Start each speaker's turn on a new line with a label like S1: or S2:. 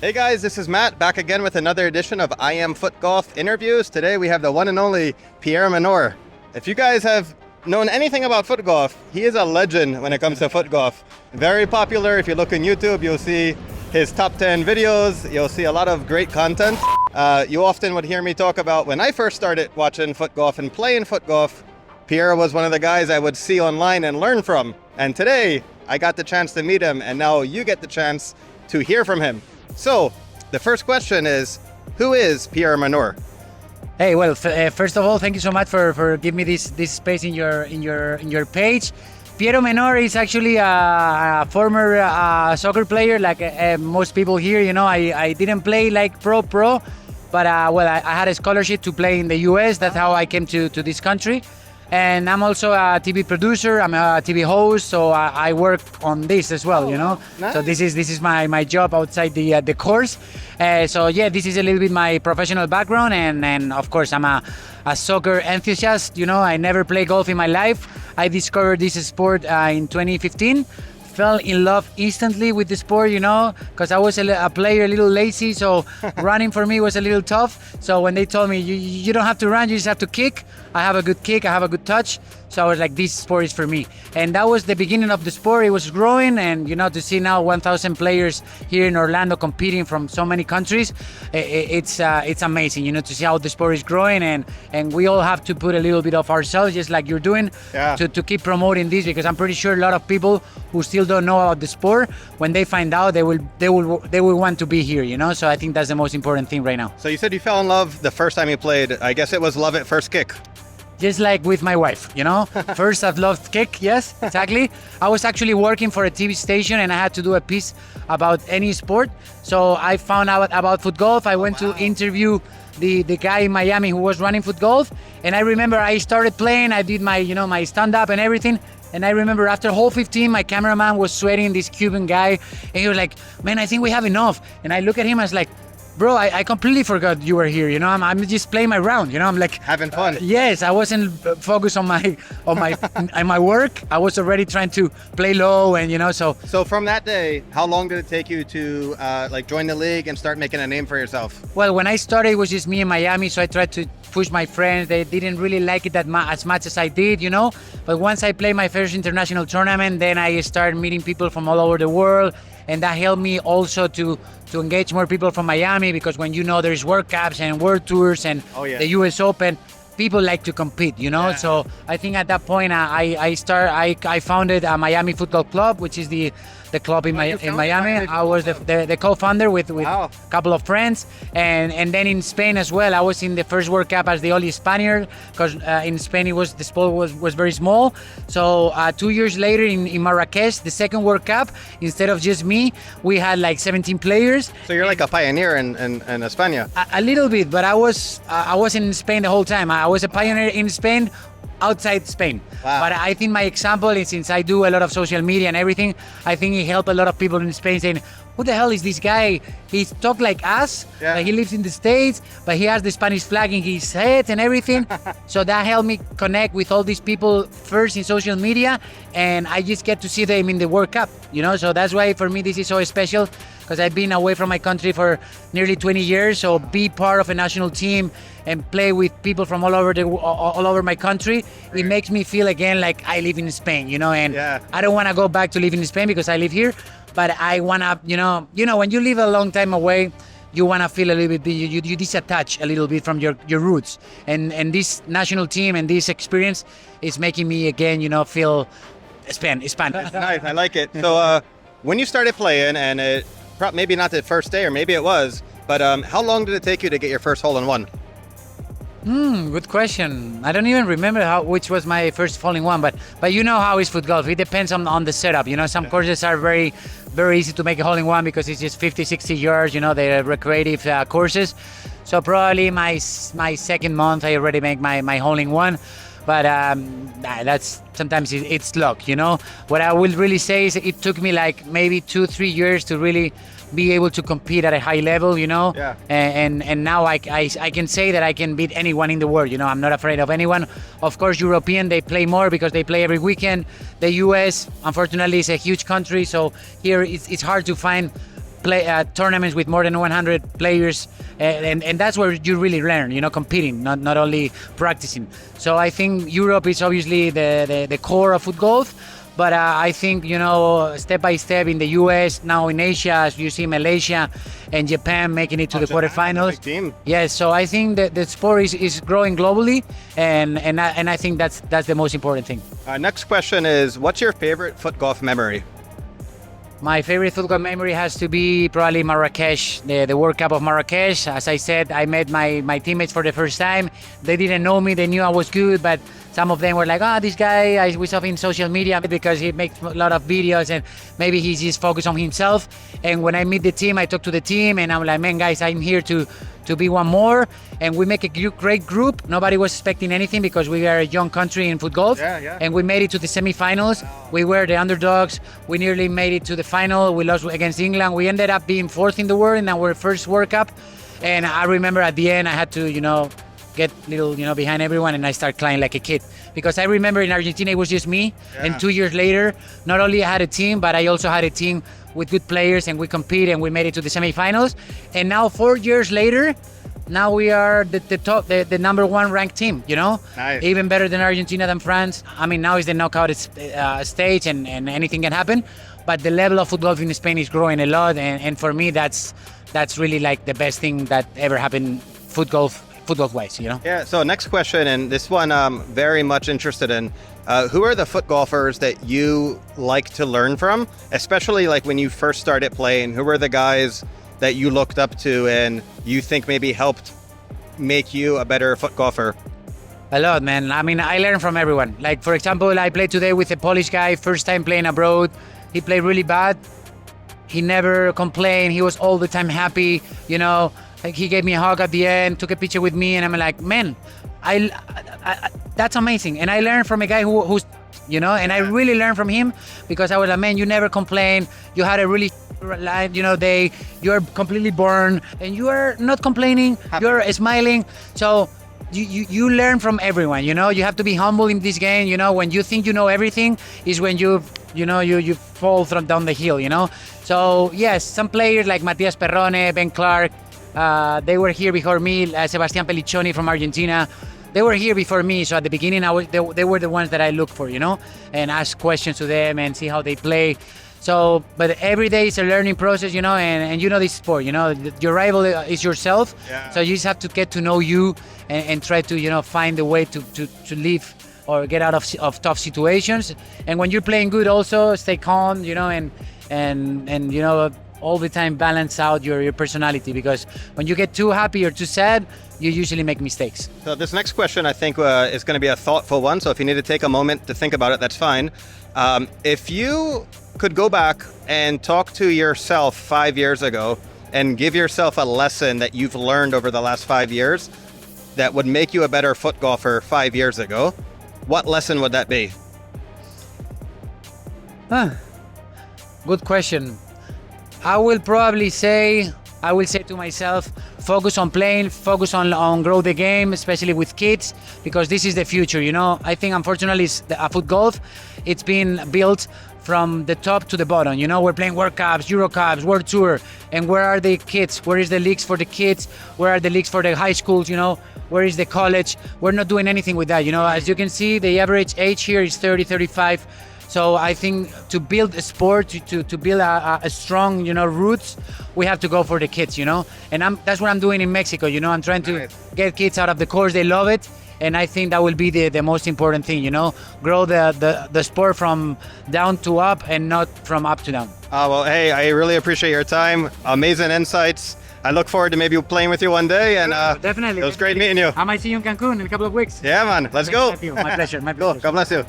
S1: Hey guys, this is Matt, back again with another edition of IAMfootgolf interviews. Today we have the one and only Piero Menor. If you guys have known anything about foot golf, he is a legend when it comes to foot golf. Very popular. If you look on YouTube, you'll see his top 10 videos. You'll see a lot of great content. You often would hear me talk about when I first started watching foot golf and playing foot golf, Piero was one of the guys I would see online and learn from. And today I got the chance to meet him, and now you get the chance to hear from him. So, the first question is, who is Piero Menor?
S2: Hey, well, first of all, thank you so much for giving me this space in your page. Piero Menor is actually a former soccer player, like most people here. You know, I didn't play like pro, but I had a scholarship to play in the US. That's how I came to this country. And I'm also a TV producer. I'm a TV host, so I work on this as well. You know,
S1: nice.
S2: So this is my job outside the course. So yeah, this is a little bit my professional background, and of course I'm a soccer enthusiast. You know, I never played golf in my life. I discovered this sport in 2015. Fell in love instantly with the sport, you know, because I was a player, a little lazy, so running for me was a little tough. So when they told me, you don't have to run, you just have to kick, I have a good kick, I have a good touch. So I was like, this sport is for me. And that was the beginning of the sport. It was growing, and you know, to see now 1,000 players here in Orlando competing from so many countries, it's amazing, you know, to see how the sport is growing, and we all have to put a little bit of ourselves, just like you're doing, to keep promoting this, because I'm pretty sure a lot of people who still don't know about the sport, when they find out, they will want to be here, you know. So I think that's the most important thing right now.
S1: So you said you fell in love the first time you played. I guess it was love at first kick.
S2: Just like with my wife, you know. First, I've loved kick, yes, exactly. I was actually working for a TV station, and I had to do a piece about any sport. So I found out about foot golf. I went to interview the guy in Miami who was running foot golf, and I remember I started playing. I did my stand-up and everything. And I remember after hole 15, my cameraman was sweating, this Cuban guy, and he was like, "Man, I think we have enough." And I look at him, I was like, "Bro, I completely forgot you were here. You know, I'm just playing my round. You know, I'm like
S1: having fun."
S2: Yes, I wasn't focused on my work. I was already trying to play low, and you know, so.
S1: So from that day, how long did it take you to join the league and start making a name for yourself?
S2: Well, when I started, it was just me in Miami, so I tried to push my friends. They didn't really like it as much as I did, you know. But once I played my first international tournament, then I started meeting people from all over the world. And that helped me also to engage more people from Miami, because when you know there's World Cups and World Tours and the US Open, people like to compete, you know. So I think at that point I founded a Miami Football Club, which is the club in Miami. I was the co-founder with a couple of friends, and then in Spain as well. I was in the first World Cup as the only Spaniard, because in Spain the sport was very small. So 2 years later in Marrakesh, the second World Cup, instead of just me, we had like 17 players.
S1: So you're like a pioneer in España.
S2: A little bit, but I was in Spain the whole time. I was a pioneer in Spain, outside Spain.
S1: Wow.
S2: But I think my example is, since I do a lot of social media and everything, I think it helped a lot of people in Spain saying, "Who the hell is this guy? He talk like us, but he lives in the States, but he has the Spanish flag in his head and everything." So that helped me connect with all these people first in social media, and I just get to see them in the World Cup, you know. So that's why for me this is so special, because I've been away from my country for nearly 20 years. So be part of a national team and play with people from all over my country, it makes me feel again like I live in Spain, you know. And I don't want to go back to live in Spain because I live here, but I want to, you know, when you live a long time away, you want to feel a little bit, you disattach a little bit from your roots. And this national team and this experience is making me again, you know, feel Spanish.
S1: That's nice, I like it. So when you started playing, and it maybe not the first day, or maybe it was, but how long did it take you to get your first hole-in-one?
S2: Good question. I don't even remember which was my first hole-in-one, but you know how is foot golf. It depends on the setup. You know, some courses are very, very easy to make a hole-in-one because it's just 50, 60 yards. You know, they're recreative courses. So probably my second month, I already make my hole-in-one. But that's sometimes it's luck. You know, what I will really say is it took me like maybe 2-3 years to really be able to compete at a high level, you know. And now I can say that I can beat anyone in the world, you know. I'm not afraid of anyone. Of course, European, they play more because they play every weekend. The US, unfortunately, is a huge country, so here it's hard to find play tournaments with more than 100 players, and that's where you really learn, competing, not only practicing. So I think Europe is obviously the core of footgolf, but I think, step by step in the US, now in Asia, as you see Malaysia and Japan making it to the quarterfinals.
S1: Big team.
S2: Yes, so I think that the sport is growing globally, and I think that's the most important thing.
S1: Next question is, what's your favorite footgolf memory?
S2: My favorite football memory has to be probably Marrakesh, the World Cup of Marrakesh. As I said, I met my teammates for the first time. They didn't know me, they knew I was good, but some of them were like, this guy, we saw him in social media because he makes a lot of videos and maybe he's just focused on himself. And when I meet the team, I talk to the team and I'm like, man, guys, I'm here to be one more. And we make a great group. Nobody was expecting anything because we are a young country in footgolf.
S1: Yeah.
S2: And we made it to the semifinals. We were the underdogs. We nearly made it to the final. We lost against England. We ended up being fourth in the world in our first World Cup. And I remember at the end, I had to, get little, behind everyone, and I start crying like a kid. Because I remember in Argentina, it was just me. Yeah. And 2 years later, not only I had a team, but I also had a team with good players, and we compete, and we made it to the semifinals. And now 4 years later, now we are the top, the number one ranked team,
S1: Nice.
S2: Even better than Argentina, than France. I mean, now is the knockout stage, and anything can happen. But the level of football in Spain is growing a lot, and for me, that's really like the best thing that ever happened footgolf wise,
S1: Yeah, so next question, and this one I'm very much interested in. Who are the foot golfers that you like to learn from, especially like when you first started playing? Who were the guys that you looked up to and you think maybe helped make you a better foot golfer?
S2: A lot, man. I mean, I learn from everyone. Like, for example, I played today with a Polish guy, first time playing abroad. He played really bad. He never complained. He was all the time happy, Like, he gave me a hug at the end, took a picture with me, and I'm like, man, I that's amazing. And I learned from a guy who's, and I really learned from him because I was like, man, you never complain. You had a really day. You're completely burned, and you are not complaining. You're smiling. So you learn from everyone. You have to be humble in this game. When you think you know everything is when you fall down the hill. So yes, some players like Matias Perrone, Ben Clark. They were here before me, Sebastián Pelliccioni from Argentina. They were here before me, so at the beginning, they were the ones that I looked for, and ask questions to them and see how they play. So, but every day is a learning process, and this sport, your rival is yourself.
S1: Yeah.
S2: So you just have to get to know you and try to, find a way to live or get out of tough situations. And when you're playing good, also stay calm, and all the time balance out your personality, because when you get too happy or too sad, you usually make mistakes.
S1: So this next question, I think, is going to be a thoughtful one. So if you need to take a moment to think about it, that's fine. If you could go back and talk to yourself 5 years ago and give yourself a lesson that you've learned over the last 5 years that would make you a better foot golfer 5 years ago, what lesson would that be?
S2: Good question. I will say to myself, focus on playing, focus on grow the game, especially with kids, because this is the future. I think unfortunately footgolf, it's been built from the top to the bottom. We're playing World Cups, Euro Cups, World Tour, and where are the kids? Where is the leagues for the kids? Where are the leagues for the high schools? Where is the college? We're not doing anything with that. As you can see, the average age here is 30, 35. So I think to build a sport, to build a strong, roots, we have to go for the kids, And that's what I'm doing in Mexico, I'm trying to get kids out of the course. They love it. And I think that will be the most important thing, grow the sport from down to up and not from up to down.
S1: Well, hey, I really appreciate your time. Amazing insights. I look forward to maybe playing with you one day. And
S2: definitely.
S1: It was great meeting you.
S2: I might see you in Cancun in a couple of weeks.
S1: Yeah, man. Let's go.
S2: My pleasure. My
S1: Cool.
S2: pleasure.
S1: God bless you.